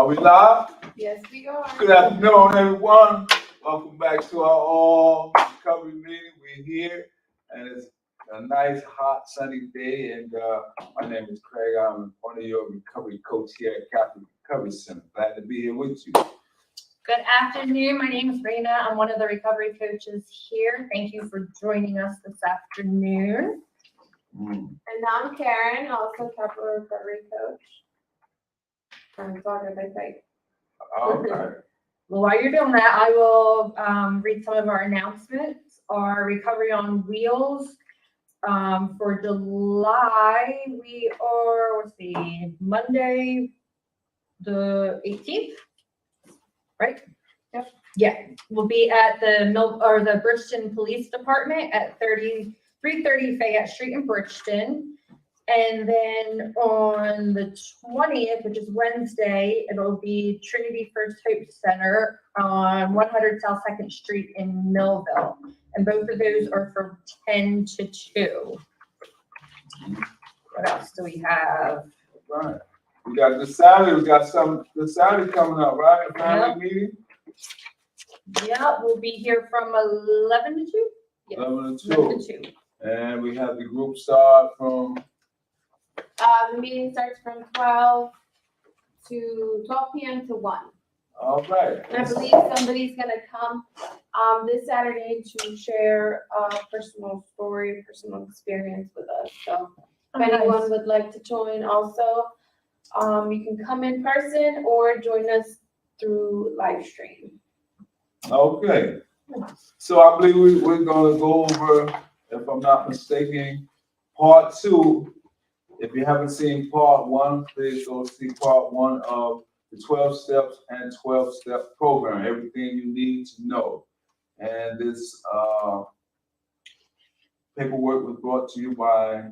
Are we live? Yes, we are. Good afternoon, everyone. Welcome back to our all recovery meeting. We're here, and it's a nice, hot, sunny day. And my name is Craig. I'm one of your recovery coach here at Catholic Recovery Center. Glad to be here with you. Good afternoon. My name is Raina. I'm one of the recovery coaches here. Thank you for joining us this afternoon. And I'm Karen, also Capital Recovery Coach. I'm talking about that. All right. Well, while you're doing that, I will read some of our announcements. Our Recovery on Wheels for July, we are, Monday the 18th, right? Yep. Yeah, we'll be at the Bridgeton Police Department at 330 Fayette Street in Bridgeton. And then on the 20th, which is Wednesday, it'll be Trinity First Hope Center on 100 South 2nd Street in Millville. And both of those are from 10 to 2. What else do we have? All right. We got this Saturday. We got this Saturday coming up, right? A family Yep. meeting. Yeah, we'll be here from 11 to 2. Yeah, 11 to 11 2. to 2. And we have the group start from. The meeting starts from 12 p.m. to 1. All right. And I believe somebody's gonna come this Saturday to share a personal story, personal experience with us. So if anyone would like to join also, you can come in person or join us through live stream. Okay. So I believe we're going to go over, if I'm not mistaken, part 2. If you haven't seen part 1, please go see part 1 of the 12 steps and 12-step program, everything you need to know. And this paperwork was brought to you by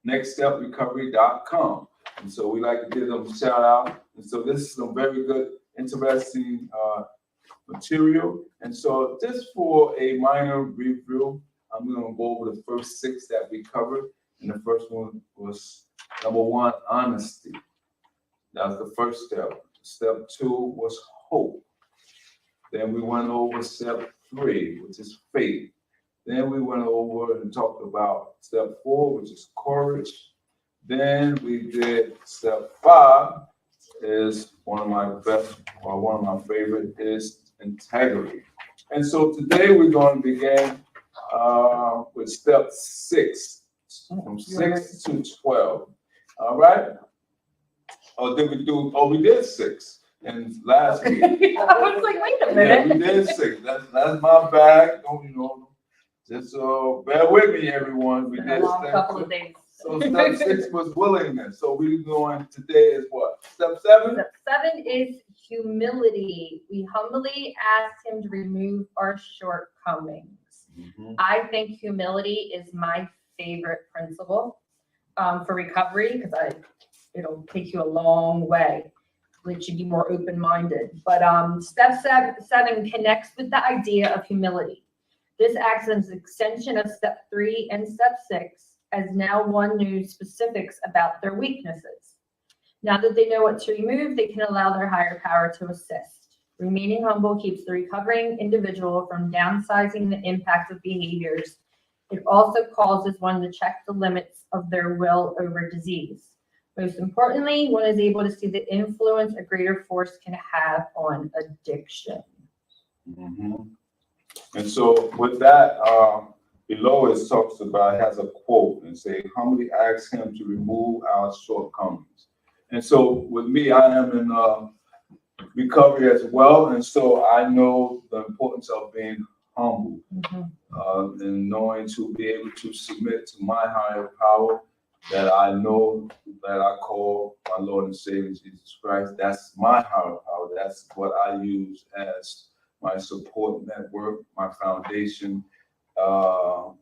nextsteprecovery.com. And so we like to give them a shout out. And so this is some very good, interesting material. And so just for a minor review, I'm going to go over the first 6 that we covered. And the first one was number 1, honesty. That was the first step. Step 2 was hope. Then we went over step 3, which is faith. Then we went over and talked about step 4, which is courage. Then we did step 5, is one of my best, or one of my favorite, is integrity. And so today we're going to begin with step 6, from 6 to 12. All right? Or did we do? Oh, we did 6 in last week. I was like, wait a Yeah, minute. we did 6. That's my bag. Don't just bear with me, everyone. We Been did a long step couple 2. of days. So step 6 was willingness. So we're going today is what? Step 7? Step 7 is humility. We humbly ask him to remove our shortcomings. I think humility is my favorite principle for recovery because it'll take you a long way. Let you be more open-minded. But step 7 connects with the idea of humility. This acts as an extension of step 3 and step 6, as now one knows specifics about their weaknesses. Now that they know what to remove, they can allow their higher power to assist. Remaining humble keeps the recovering individual from downsizing the impact of behaviors. It also causes one to check the limits of their will over disease. Most importantly, one is able to see the influence a greater force can have on addiction. And so with that, below it talks about, it has a quote and say, humbly ask him to remove our shortcomings. And so with me, I am in recovery as well. And so I know the importance of being humble and knowing to be able to submit to my higher power that I know that I call my Lord and Savior Jesus Christ. That's my higher power. That's what I use as my support network, my foundation to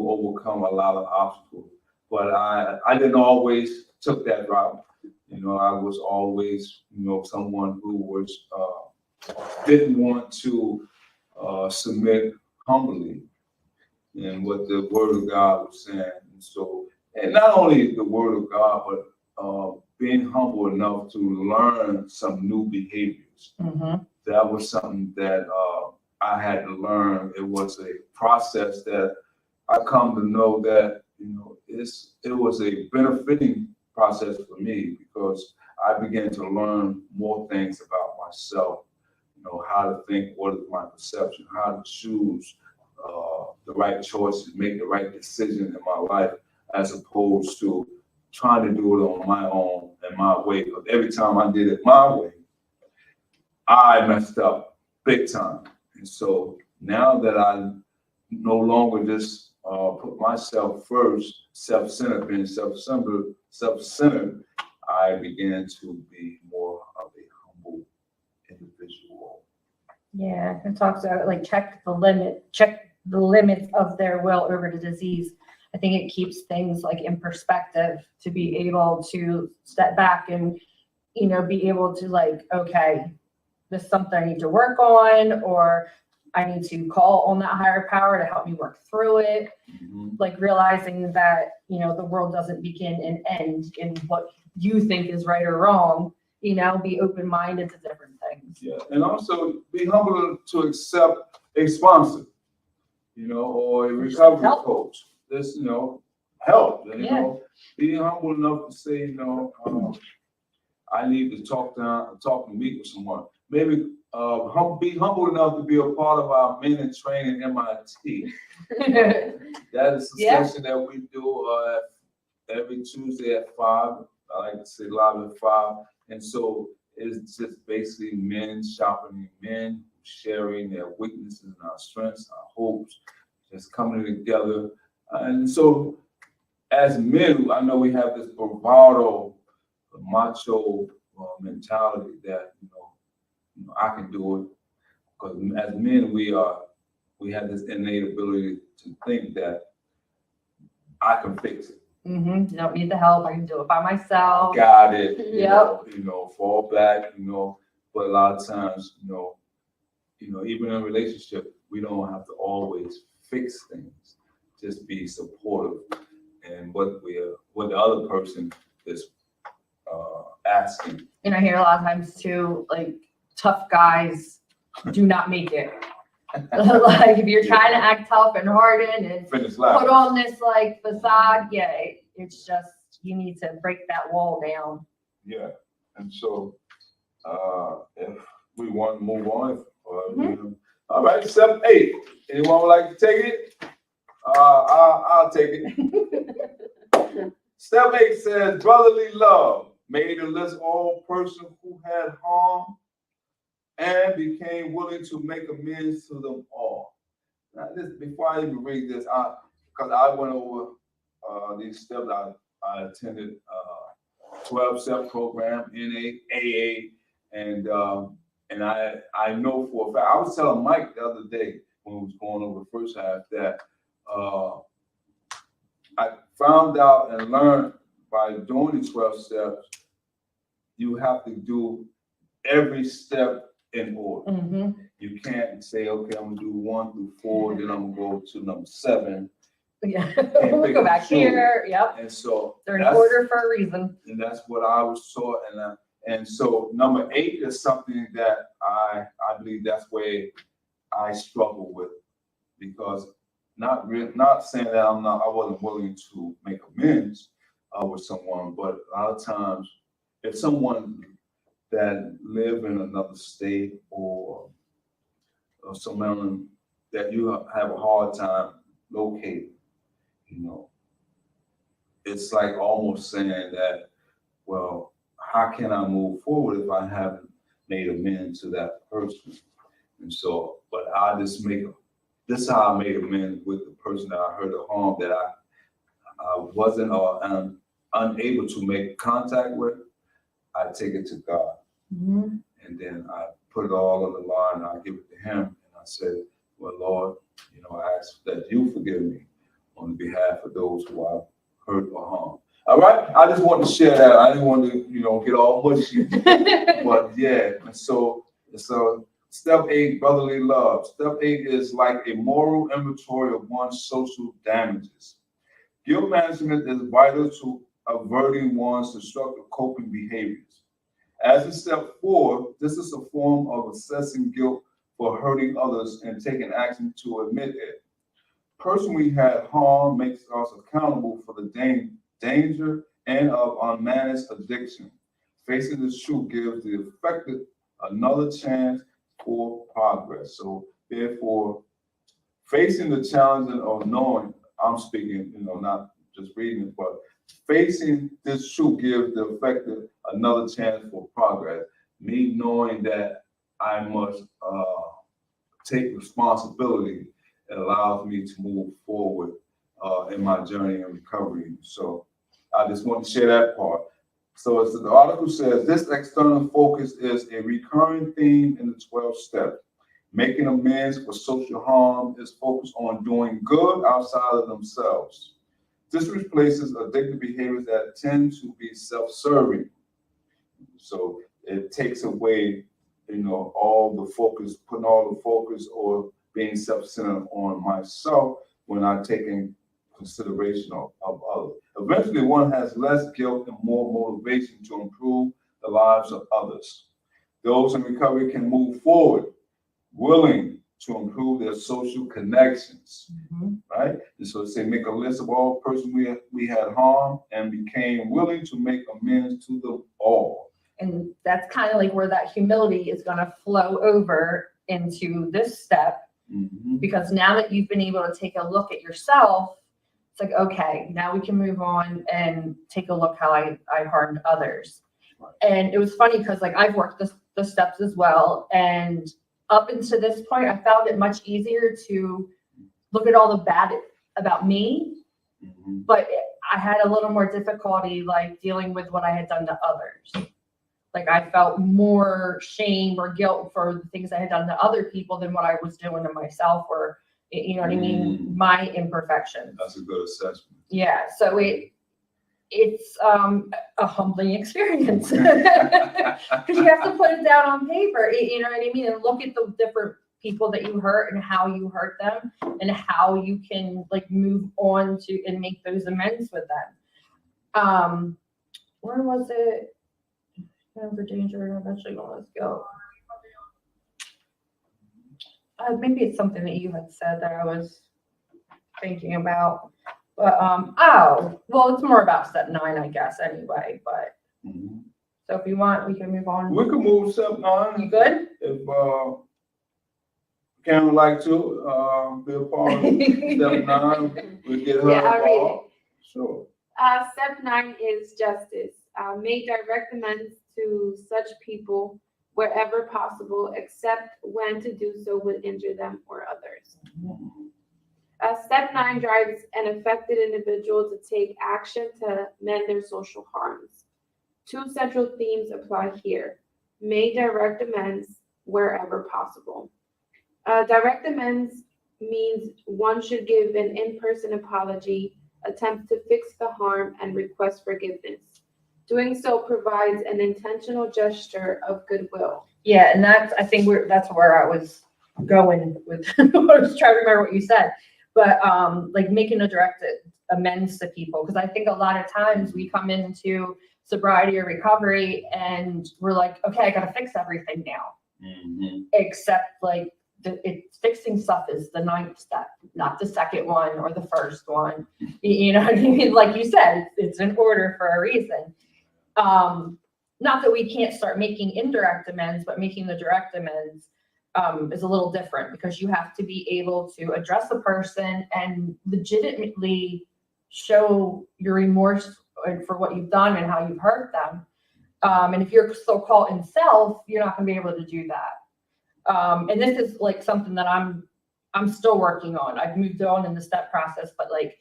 overcome a lot of obstacles. But I didn't always took that route. I was always, someone who was didn't want to submit humbly in what the Word of God was saying. And so, and not only the Word of God, but being humble enough to learn some new behaviors. Mhm. That was something that I had to learn. It was a process that I come to know that, it was a benefiting process for me because I began to learn more things about myself, how to think, what is my perception, how to choose the right choices, make the right decision in my life, as opposed to trying to do it on my own and my way. Because every time I did it my way, I messed up big time. And so now that I no longer just put myself first, self-centered, being self-centered, I began to be more of a humble individual. Yeah, it talks about like check the limits of their will over the disease. I think it keeps things like in perspective to be able to step back and, be able to like, okay, this is something I need to work on, or I need to call on that higher power to help me work through it. Mhm. Like realizing that, the world doesn't begin and end in what you think is right or wrong, be open-minded to different things. Yeah, and also be humble to accept a sponsor, or a recovery Help. coach. This, help. Yeah. Be humble enough to say, I need to talk and meet with someone. Maybe be humble enough to be a part of our men in training MIT. That is a Yeah. session that we do every Tuesday at 5. I like to say live at 5. And so it's just basically men sharpening men, sharing their weaknesses and our strengths, our hopes, just coming together. And so as men, I know we have this bravado, macho mentality that, I can do it. Because as men, we have this innate ability to think that I can fix it. You don't need the help. I can do it by myself. Got it. Yep. Fall back, but a lot of times, even in a relationship, we don't have to always fix things. Just be supportive and what the other person is asking. And I hear a lot of times too, like tough guys do not make it. Like if you're trying to act tough and harden and Finish put loud. on this like facade, it's just you need to break that wall down. Yeah, and so if we want to move on, all right, step 8. Anyone would like to take it? I'll take it. Step 8 says brotherly love made to list all persons who had harm and became willing to make amends to them all. Now, before I even read this, because I went over these steps, I attended 12-step program, NA, AA, and I know for a fact. I was telling Mike the other day when we was going over the first half that I found out and learned by doing the 12 steps, you have to do every step in order. You can't say, okay, I'm gonna do 1 through 4, then I'm gonna go to number 7. Yeah, we'll go back here. Yep, And so they're in order for a reason. and that's what I was taught. And so number 8 is something that I believe that's where I struggle with, because not saying that I wasn't willing to make amends with someone, but a lot of times if someone that live in another state or someone that you have a hard time locating, it's like almost saying that, well, how can I move forward if I haven't made amends to that person? And so, but this is how I made amends with the person that I heard the harm that I wasn't or am unable to make contact with. I take it to God. And then I put it all on the line and I give it to him. And I said, well, Lord, I ask that you forgive me on behalf of those who I've hurt or harmed. All right, I just wanted to share that. I didn't want to, get all mushy, but yeah. And so step 8, brotherly love. Step 8 is like a moral inventory of one's social damages. Guilt management is vital to averting one's destructive coping behaviors. As in step 4, this is a form of assessing guilt for hurting others and taking action to admit it. Person we had harm makes us accountable for the danger and of unmanaged addiction. Facing this truth gives the affected another chance for progress. So therefore, facing the challenge of knowing, I'm speaking, not just reading it, but facing this truth gives the affected another chance for progress. Me knowing that I must take responsibility, it allows me to move forward in my journey and recovery. So I just want to share that part. So as the article says, this external focus is a recurring theme in the 12 steps. Making amends for social harm is focused on doing good outside of themselves. This replaces addictive behaviors that tend to be self-serving. So it takes away, all the focus, putting all the focus or being self-centered on myself when I'm taking consideration of others. Eventually, one has less guilt and more motivation to improve the lives of others. Those in recovery can move forward, willing to improve their social connections, right? And so say, make a list of all persons we had harmed and became willing to make amends to them all. And that's kind of like where that humility is going to flow over into this step, because now that you've been able to take a look at yourself, it's like, okay, now we can move on and take a look how I harmed others. Right. And it was funny because like I've worked the steps as well, and up until this point, I found it much easier to look at all the bad about me, but I had a little more difficulty like dealing with what I had done to others. Like I felt more shame or guilt for the things I had done to other people than what I was doing to myself, or you know what I mean, my imperfections. That's a good assessment. Yeah, so it's a humbling experience because you have to put it down on paper, you know what I mean, and look at the different people that you hurt and how you hurt them and how you can like move on to and make those amends with them. Where was it? For danger and eventually going to go. Maybe it's something that you had said that I was thinking about. But well, it's more about step 9, I guess, anyway. But so if you want, we can move on. We can move step 9. You good? If Karen would like to be a part of step 9, we'll get her Yeah, I'll read it. involved. Sure. Step 9 is justice. Make direct amends to such people wherever possible, except when to do so would injure them or others. Step 9 drives an affected individual to take action to mend their social harms. 2 central themes apply here. Make direct amends wherever possible. Direct amends means one should give an in-person apology, attempt to fix the harm, and request forgiveness. Doing so provides an intentional gesture of goodwill. Yeah, and I think that's where I was going with. I was trying to remember what you said, but like making a direct amends to people, because I think a lot of times we come into sobriety or recovery and we're like, okay, I got to fix everything now, except like fixing stuff is the 9th step, not the 2nd one or the 1st one. You know what I mean? Like you said, it's in order for a reason. Not that we can't start making indirect amends, but making the direct amends is a little different, because you have to be able to address the person and legitimately show your remorse for what you've done and how you've hurt them. And if you're so caught in self, you're not going to be able to do that. And this is like something that I'm still working on. I've moved on in the step process, but like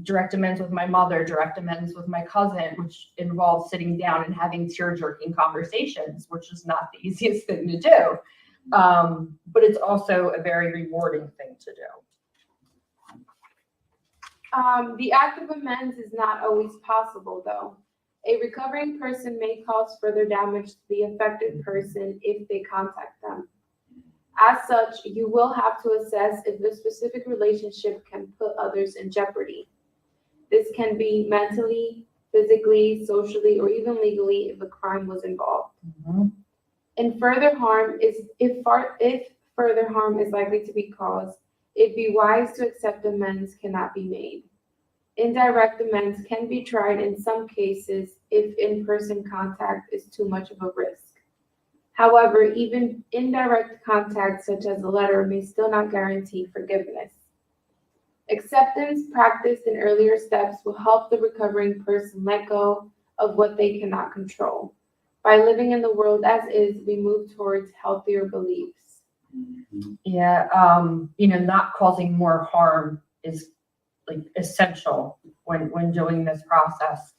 direct amends with my mother, direct amends with my cousin, which involves sitting down and having tear-jerking conversations, which is not the easiest thing to do. But it's also a very rewarding thing to do. The act of amends is not always possible, though. A recovering person may cause further damage to the affected person if they contact them. As such, you will have to assess if the specific relationship can put others in jeopardy. This can be mentally, physically, socially, or even legally if a crime was involved. Mhm. And further harm is if further harm is likely to be caused, it'd be wise to accept amends cannot be made. Indirect amends can be tried in some cases if in-person contact is too much of a risk. However, even indirect contact such as a letter may still not guarantee forgiveness. Acceptance practiced in earlier steps will help the recovering person let go of what they cannot control. By living in the world as is, we move towards healthier beliefs. Yeah, not causing more harm is like essential when doing this process.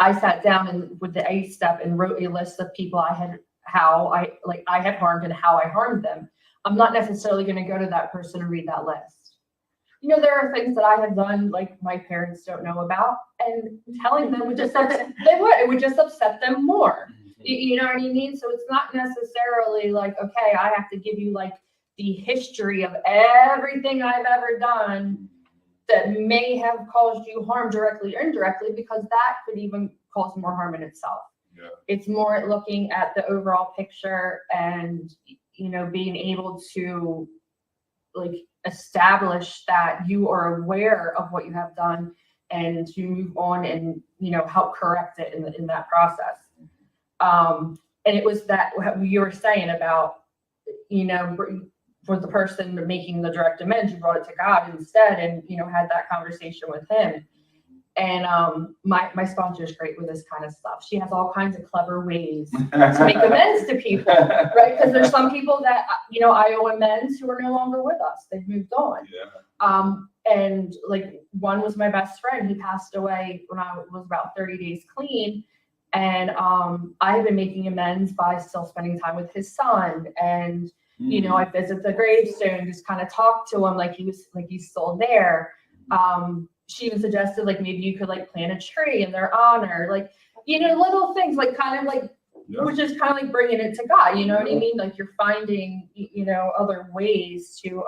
I sat down and with the 8 step and wrote a list of people I had harmed and how I harmed them. I'm not necessarily going to go to that person and read that list. There are things that I have done like my parents don't know about, and telling them would just it would just upset them more. You know what I mean? So it's not necessarily like, okay, I have to give you like the history of everything I've ever done that may have caused you harm directly or indirectly, because that could even cause more harm in itself. Yeah. It's more looking at the overall picture and, being able to like establish that you are aware of what you have done and to move on and, help correct it in that process. And it was that what you were saying about, for the person making the direct amends, you brought it to God instead and, had that conversation with him. And my sponsor is great with this kind of stuff. She has all kinds of clever ways to make amends to people, right? Because there's some people that, I owe amends who are no longer with us. They've moved on. Yeah. And like one was my best friend. He passed away when I was about 30 days clean. And I have been making amends by still spending time with his son. And, I visit the gravestone, just kind of talk to him like he's still there. She even suggested like maybe you could like plant a tree in their honor, like, little things like kind of like, which is kind of like bringing it to God, you know what I mean? Like you're finding, other ways to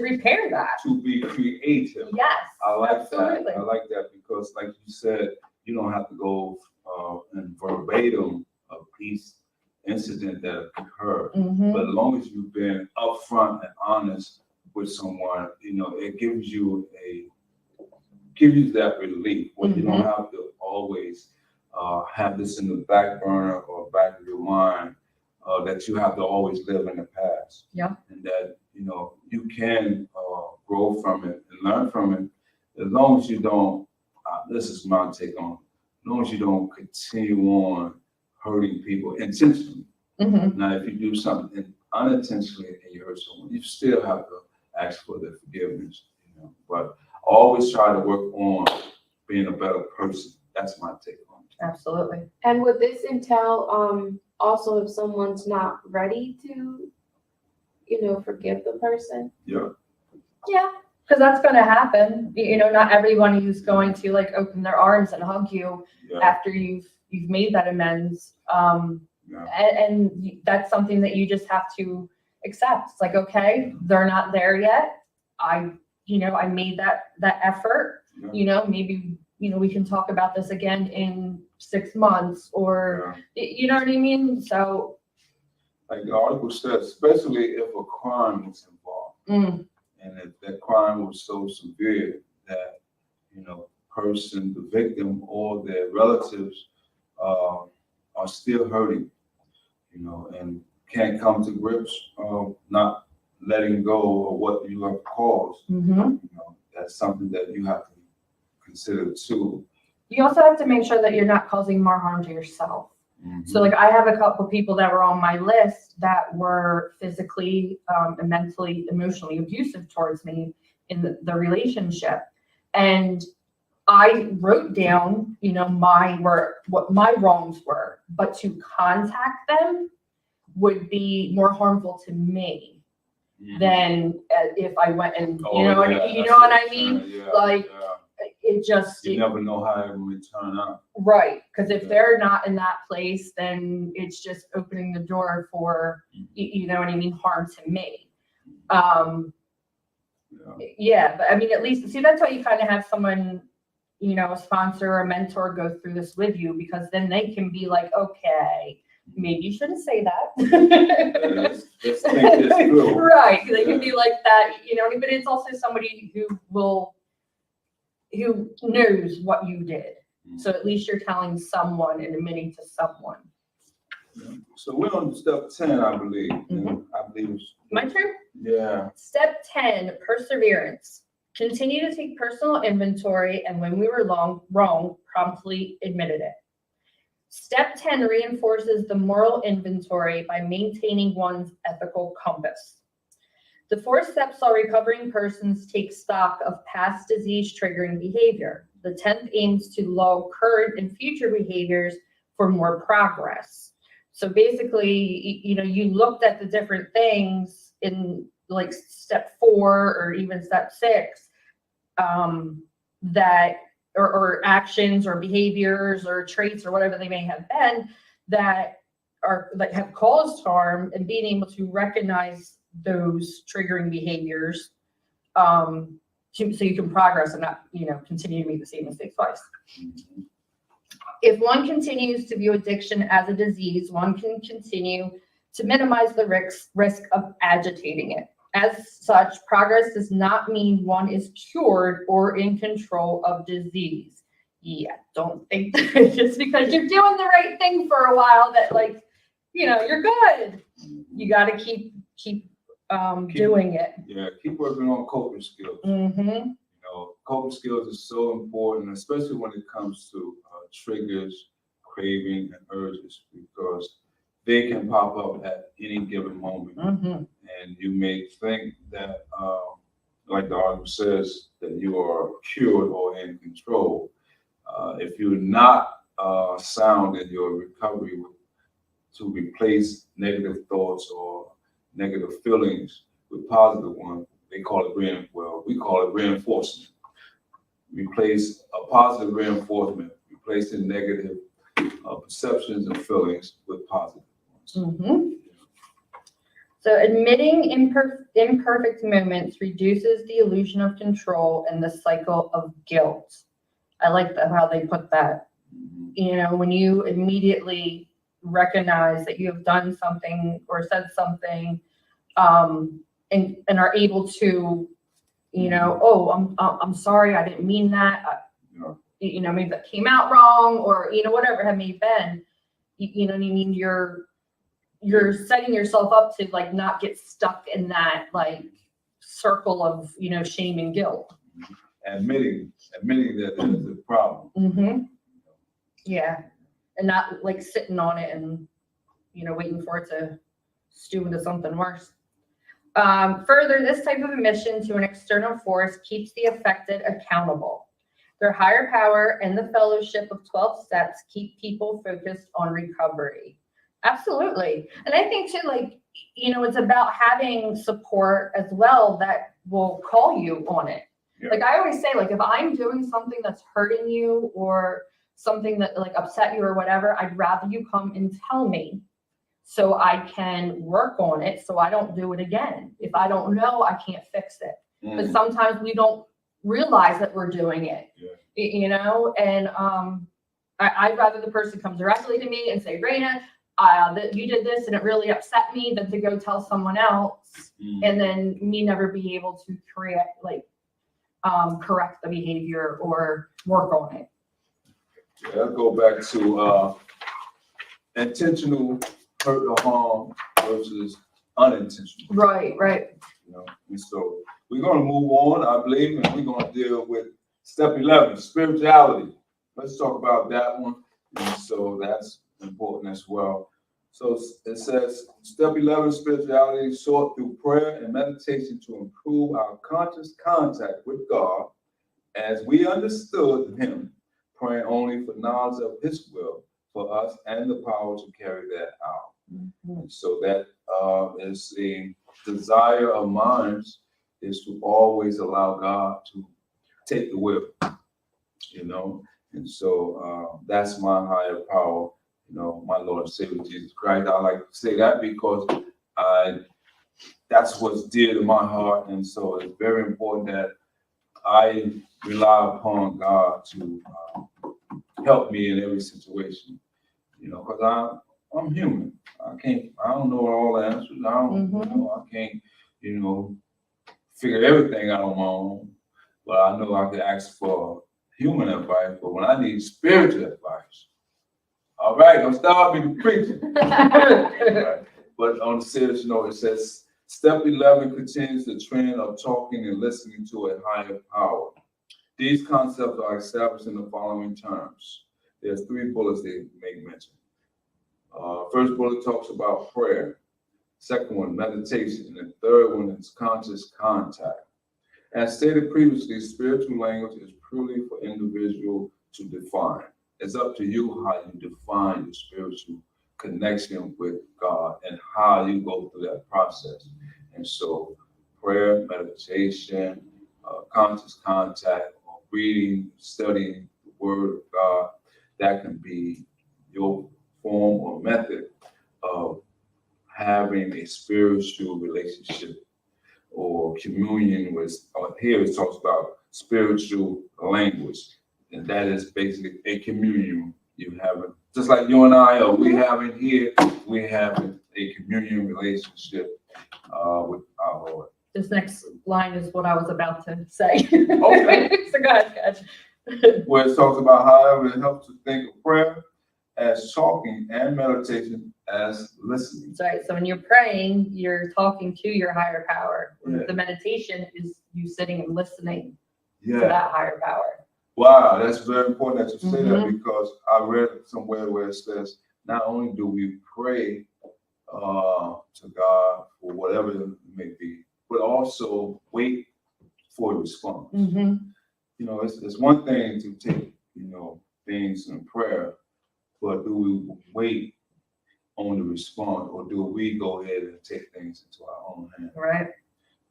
repair that. To be creative. Yes. I like absolutely. that. I like that because, like you said, you don't have to go in verbatim of each incident that occurred. Mhm. But as long as you've been upfront and honest with someone, it gives you that relief where you don't have to always have this in the back burner or back of your mind that you have to always live in the past. Yeah. And that, you can grow from it and learn from it as long as you don't, this is my take on it, as long as you don't continue on hurting people intentionally. Mhm. Now, if you do something unintentionally and you hurt someone, you still have to ask for their forgiveness, but always try to work on being a better person. That's my take on it. Absolutely. And would this entail also if someone's not ready to, forgive the person? Yeah. Yeah, because that's going to happen. Not everyone who's going to like open their arms and hug you Yeah. after you've made that amends. Yeah. And that's something that you just have to accept. It's like, okay, they're not there yet. I made that effort. Yeah. Maybe we can talk about this again in 6 months, or you know what I mean. So, like the article says, especially if a crime was involved, and if that crime was so severe that the victim or their relatives are still hurting, and can't come to grips of not letting go of what you have caused. That's something that you have to consider too. you also have to make sure that you're not causing more harm to yourself. So like I have a couple people that were on my list that were physically and mentally, emotionally abusive towards me in the relationship. And I wrote down, what my wrongs were, but to contact them would be more harmful to me than if I went and, what I mean? It just, you never know how it may turn out. right. Because if they're not in that place, then it's just opening the door for, harm to me. Yeah, but I mean, at least, see, that's why you kind of have someone, you know, a sponsor or a mentor go through this with you, because then they can be like, okay, maybe you shouldn't say that. Let's think this through. Right, they can be like that, you know, but it's also somebody who knows what you did. So at least you're telling someone and admitting to someone. So we're on step 10, I believe. Mhm. I believe it's. My turn? Yeah. Step 10, perseverance. Continue to take personal inventory, and when we were wrong, promptly admitted it. Step 10 reinforces the moral inventory by maintaining one's ethical compass. The 4 steps saw recovering persons take stock of past disease triggering behavior. The 10th aims to lull current and future behaviors for more progress. So basically, you know, you looked at the different things in like step 4 or even step 6 that or actions or behaviors or traits or whatever they may have been that have caused harm, and being able to recognize those triggering behaviors so you can progress and not, you know, continue to make the same mistakes twice. If one continues to view addiction as a disease, one can continue to minimize the risk of agitating it. As such, progress does not mean one is cured or in control of disease. Yeah, don't think that just because you're doing the right thing for a while that, like, you know, you're good. You got to keep doing it. Yeah, keep working on coping skills. Mm-hmm. You know, coping skills are so important, especially when it comes to triggers, craving, and urges, because they can pop up at any given moment. Mm-hmm. And you may think that, like the article says, that you are cured or in control. If you're not sound in your recovery to replace negative thoughts or negative feelings with positive ones, we call it reinforcement. Replace a positive reinforcement, replacing negative perceptions and feelings with positive ones. Mm-hmm. So admitting imperfect moments reduces the illusion of control and the cycle of guilt. I like how they put that. Mhm. You know, when you immediately recognize that you have done something or said something, and are able to, you know, oh, I'm sorry, I didn't mean that. You know, maybe that came out wrong, or, you know, whatever it may have been. You know what I mean? You're setting yourself up to, like, not get stuck in that, like, circle of, you know, shame and guilt. Admitting that there's a problem. Mm-hmm. Yeah. And not, like, sitting on it and, you know, waiting for it to stew into something worse. Further, this type of admission to an external force keeps the affected accountable. Their higher power and the fellowship of 12 steps keep people focused on recovery. Absolutely. And I think too, like, you know, it's about having support as well that will call you on it. Yeah. Like I always say, like, if I'm doing something that's hurting you or something that, like, upset you or whatever, I'd rather you come and tell me so I can work on it so I don't do it again. If I don't know, I can't fix it. But sometimes we don't realize that we're doing it, you know, and I'd rather the person come directly to me and say, Raina, that you did this and it really upset me, than to go tell someone else and then me never be able to correct the behavior or work on it. Yeah, let's go back to intentional hurt or harm versus unintentional. Right. You know, and so we're going to move on, I believe, and we're going to deal with step 11, spirituality. Let's talk about that one. And so that's important as well. So it says, step 11, spirituality sought through prayer and meditation to improve our conscious contact with God as we understood Him, praying only for knowledge of His will for us and the power to carry that out. Mm-hmm. So that is a desire of mine, is to always allow God to take the wheel, you know. And so that's my higher power, you know, my Lord and Savior Jesus Christ. I like to say that because I that's what's dear to my heart. And so it's very important that I rely upon God to help me in every situation, because I'm human. I don't know all the answers. I can't, figure everything out on my own. But I know I can ask for human advice, but when I need spiritual advice, all right, don't start me preaching. Right. But on a serious note, it says, step 11 continues the trend of talking and listening to a higher power. These concepts are established in the following terms. There's 3 bullets they make mention. First bullet talks about prayer. Second one, meditation. And the third one is conscious contact. As stated previously, spiritual language is purely for individual to define. It's up to you how you define your spiritual connection with God and how you go through that process. And so prayer, meditation, conscious contact, or reading, studying the Word of God, that can be your form or method of having a spiritual relationship or communion with, or here it talks about spiritual language. And that is basically a communion you have, just like you and I, or we have in here, we have a communion relationship with our Lord. This next line is what I was about to say. Okay. So go ahead. Where it talks about, however, it helps to think of prayer as talking and meditation as listening. Right. So when you're praying, you're talking to your higher power. Yeah. The meditation is you sitting and listening to Yeah. that higher power. Wow, that's very important that you say that, Mhm. because I read somewhere where it says not only do we pray to God for whatever it may be, but also wait for a response. Mm-hmm. It's one thing to take, things in prayer, but do we wait on the response, or do we go ahead and take things into our own hands? Right.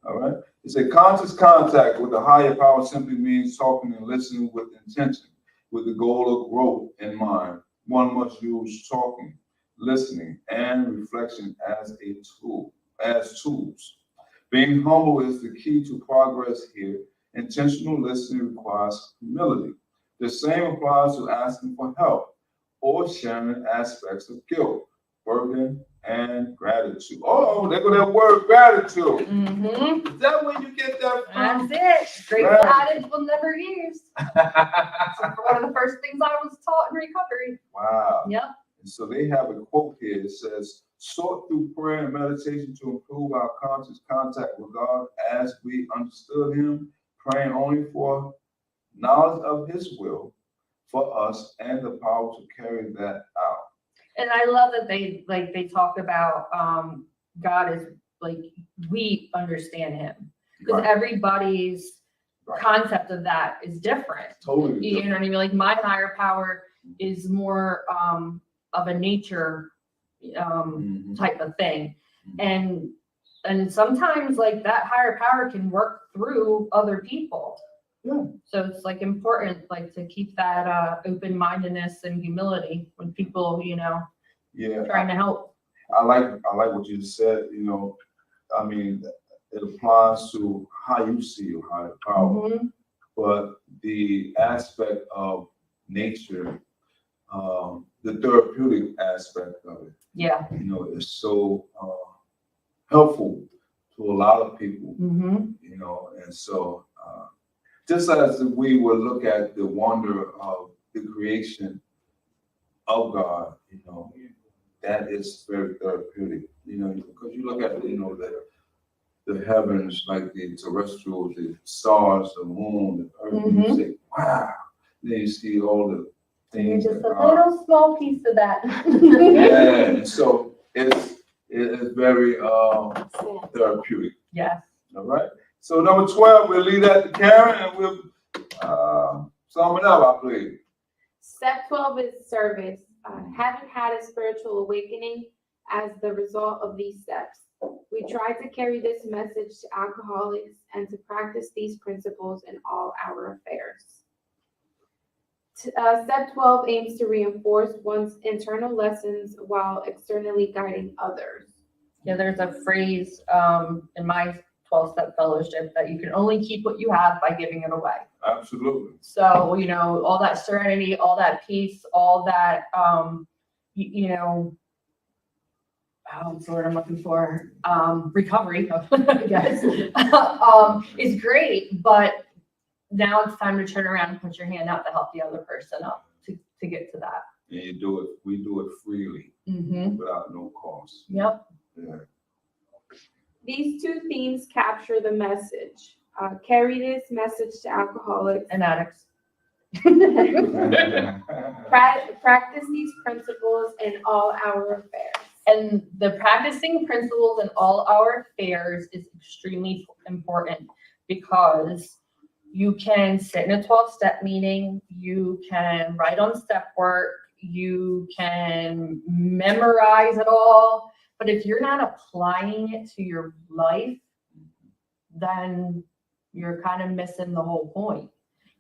All right. It's a conscious contact with a higher power simply means talking and listening with intention, with the goal of growth in mind. One must use talking, listening, and reflection as tools. Being humble is the key to progress here. Intentional listening requires humility. The same applies to asking for help or sharing aspects of guilt, burden, and gratitude. Oh, there go that word gratitude. Mm-hmm. Is that where you get that from? That's it. Great Right. adage we'll never use. One of the first things I was taught in recovery. Wow. Yep. And so they have a quote here. It says, sought through prayer and meditation to improve our conscious contact with God as we understood him, praying only for knowledge of his will for us and the power to carry that out. And I love that they talk about God is like, we understand him, because Right. everybody's Right. concept of that is different. Totally You different. know what I mean? Like my higher power is more of a nature Mhm. type of thing. And sometimes like that higher power can work through other people. Yeah. So it's like important like to keep that open-mindedness and humility when people, Yeah. trying to help. I like what you just said. I mean, it applies to how you see your higher power, Mhm. but the aspect of nature, the therapeutic aspect of it, Yeah. is so helpful to a lot of people, Mhm. and so just as we would look at the wonder of the creation of God, that is very therapeutic, because you look at, the heavens, like the terrestrials, the stars, the moon, the earth, and you say, wow. Then you see all the You're things. just that a are- little small piece of that. Yeah, and so it is very therapeutic. Yes. All right. So number 12, we'll leave that to Karen, and we'll sum it up, I believe. Step 12 is service. Haven't had a spiritual awakening as the result of these steps. We try to carry this message to alcoholics and to practice these principles in all our affairs. Step 12 aims to reinforce one's internal lessons while externally guiding others. Yeah, there's a phrase in my 12-step fellowship that you can only keep what you have by giving it away. Absolutely. So, you know, all that serenity, all that peace, all that, you know, what's the word I'm looking for? Recovery, I guess, is great, but now it's time to turn around and put your hand out to help the other person up to get to that. And we do it freely Mm-hmm. without no cost. Yep. Yeah. These two themes capture the message. Carry this message to alcoholics. And addicts. Practice these principles in all our affairs. And the practicing principles in all our affairs is extremely important because you can sit in a 12-step meeting, you can write on step work, you can memorize it all, but if you're not applying it to your life, then you're kind of missing the whole point.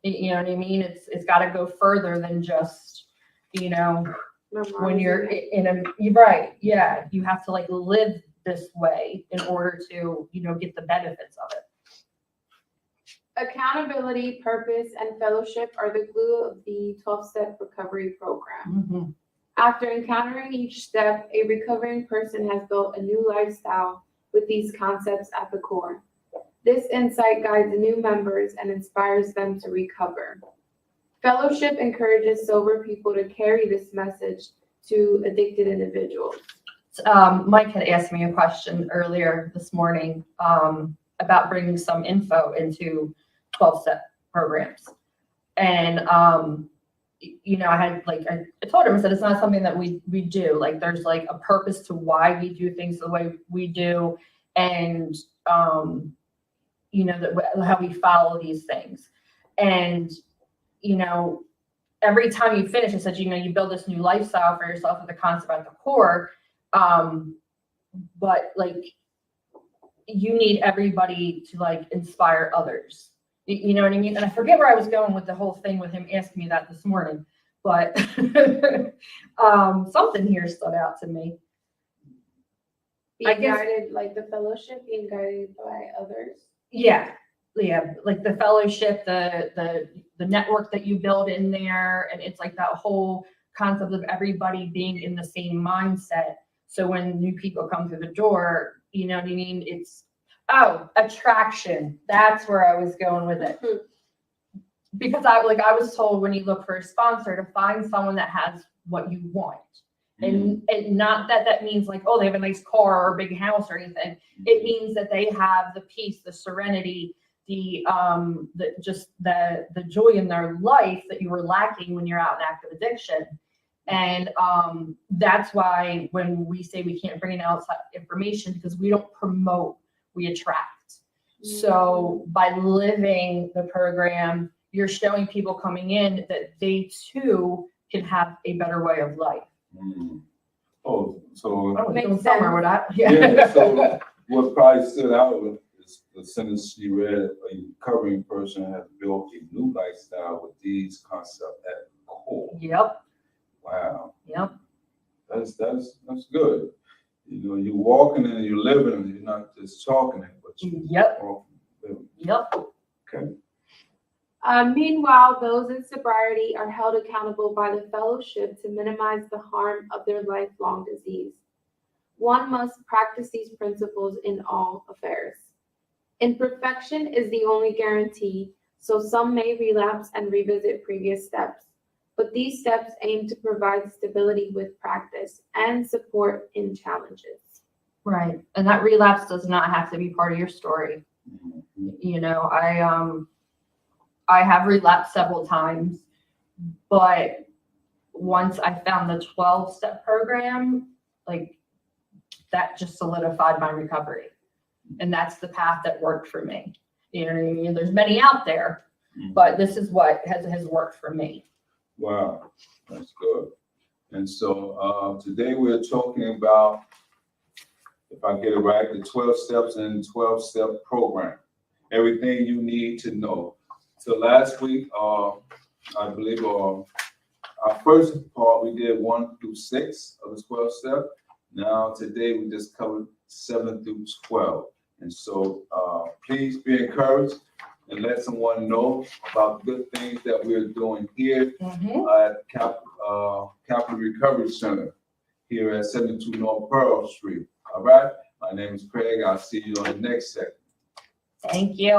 You know what I mean? It's got to go further than just, you know, when you're you're right, yeah, you have to like live this way in order to, you know, get the benefits of it. Accountability, purpose, and fellowship are the glue of the 12-step recovery program. Mm-hmm. After encountering each step, a recovering person has built a new lifestyle with these concepts at the core. This insight guides new members and inspires them to recover. Fellowship encourages sober people to carry this message to addicted individuals. Mike had asked me a question earlier this morning about bringing some info into 12-step programs. And, you know, I had like, I told him, I said, it's not something that we do. Like, there's like a purpose to why we do things the way we do. And, you know, how we follow these things. And, you know, every time you finish, it says, you know, you build this new lifestyle for yourself with the concept at the core. But like, you need everybody to like inspire others. You know what I mean? And I forget where I was going with the whole thing with him asking me that this morning, but something here stood out to me. Being guided, like the fellowship, being guided by others. Yeah, like the fellowship, the network that you build in there, and it's like that whole concept of everybody being in the same mindset. So when new people come through the door, you know what I mean? It's attraction. That's where I was going with it. Because I was told when you look for a sponsor to find someone that has what you want. And not that means like, oh, they have a nice car or a big house or anything. It means that they have the peace, the serenity, the joy in their life that you were lacking when you're out in active addiction. And that's why when we say we can't bring in outside information, because we don't promote, we attract. So by living the program, you're showing people coming in that they too can have a better way of life. Oh, so Makes Somewhere with that. yeah. So what probably stood out is the sentence she read: a recovering person has built a new lifestyle with these concepts at the core. Yep. Wow. Yep. That's good. You know, you're walking and you're living, and you're not just talking it, but you Yep. living. Yep. Okay. Meanwhile, those in sobriety are held accountable by the fellowship to minimize the harm of their lifelong disease. One must practice these principles in all affairs. Imperfection is the only guarantee, so some may relapse and revisit previous steps. But these steps aim to provide stability with practice and support in challenges. Right. And that relapse does not have to be part of your story. You know, I have relapsed several times, but once I found the 12-step program, like that just solidified my recovery. And that's the path that worked for me. You know what I mean? There's many out there, but this is what has worked for me. Wow, that's good. And so today we're talking about, if I get it right, the 12 steps and 12-step program. Everything you need to know. So last week, I believe our first part, we did 1 through 6 of the 12 step. Now, today, we just covered 7 through 12. And so, please be encouraged and let someone know about good things that we're doing here at Capital Recovery Center here at 72 North Pearl Street. All right? My name is Craig. I'll see you on the next segment. Thank you.